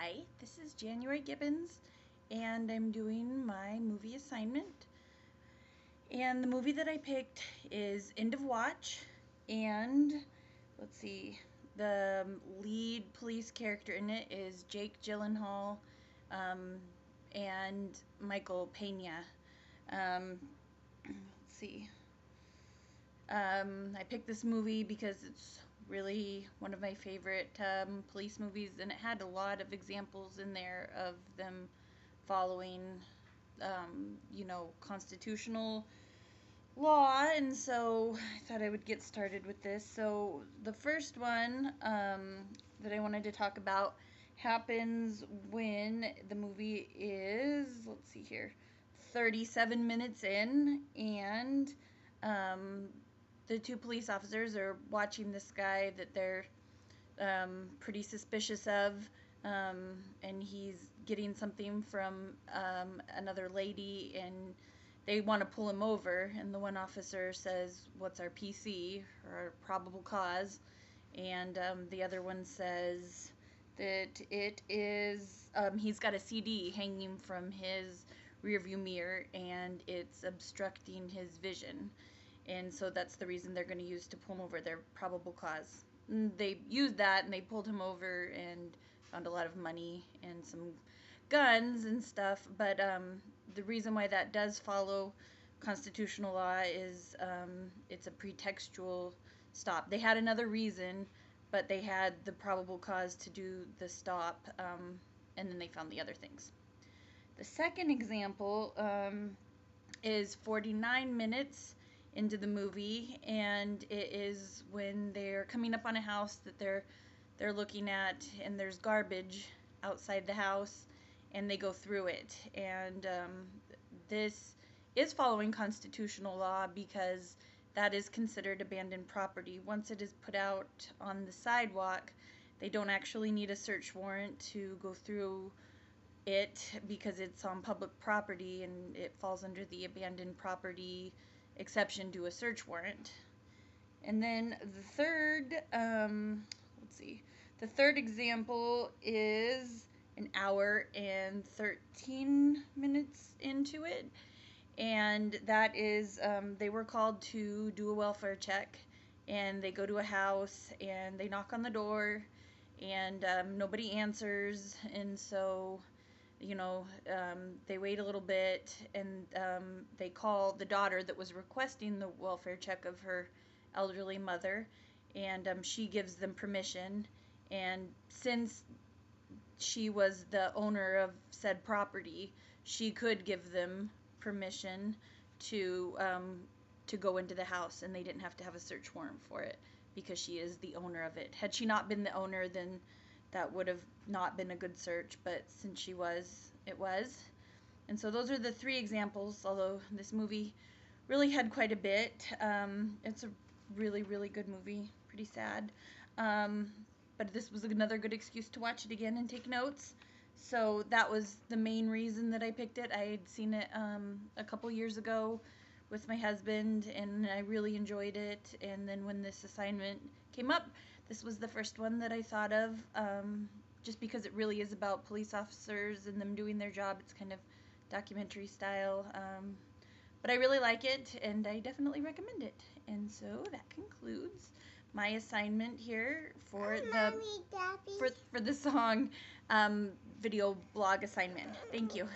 Hi, this is January Gibbons, and I'm doing my movie assignment. And the movie that I picked is End of Watch, and let's see, the lead police character in it is Jake Gyllenhaal um, and Michael Pena. Let's see. I picked this movie because it's really one of my favorite police movies, and it had a lot of examples in there of them following, constitutional law. And so I thought I would get started with this. So the first one that I wanted to talk about happens when the movie is, let's see here, 37 minutes in, and um, the two police officers are watching this guy that they're pretty suspicious of, and he's getting something from another lady, and they want to pull him over. And the one officer says, "What's our PC, or probable cause?" And the other one says that it is, he's got a CD hanging from his rearview mirror, and it's obstructing his vision. And so that's the reason they're going to use to pull him over, their probable cause. And they used that, and they pulled him over and found a lot of money and some guns and stuff. But the reason why that does follow constitutional law is it's a pretextual stop. They had another reason, but they had the probable cause to do the stop, and then they found the other things. The second example is 49 minutes into the movie, and it is when they're coming up on a house that they're looking at, and there's garbage outside the house, and they go through it. And this is following constitutional law because that is considered abandoned property. Once it is put out on the sidewalk, they don't actually need a search warrant to go through it because it's on public property, and it falls under the abandoned property exception to a search warrant. And then the third, the third example is an hour and 13 minutes into it, and that is they were called to do a welfare check, and they go to a house and they knock on the door, and nobody answers, and so they wait a little bit, and they call the daughter that was requesting the welfare check of her elderly mother, and she gives them permission. And since she was the owner of said property, she could give them permission to go into the house, and they didn't have to have a search warrant for it because she is the owner of it. Had she not been the owner, then that would have not been a good search, but since she was, it was. And so those are the three examples, although this movie really had quite a bit. It's a really, really good movie, pretty sad. But this was another good excuse to watch it again and take notes. So that was the main reason that I picked it. I had seen it a couple years ago with my husband, and I really enjoyed it. And then when this assignment came up, this was the first one that I thought of, just because it really is about police officers and them doing their job. It's kind of documentary style, but I really like it, and I definitely recommend it. And so that concludes my assignment here for the song video blog assignment. Thank you.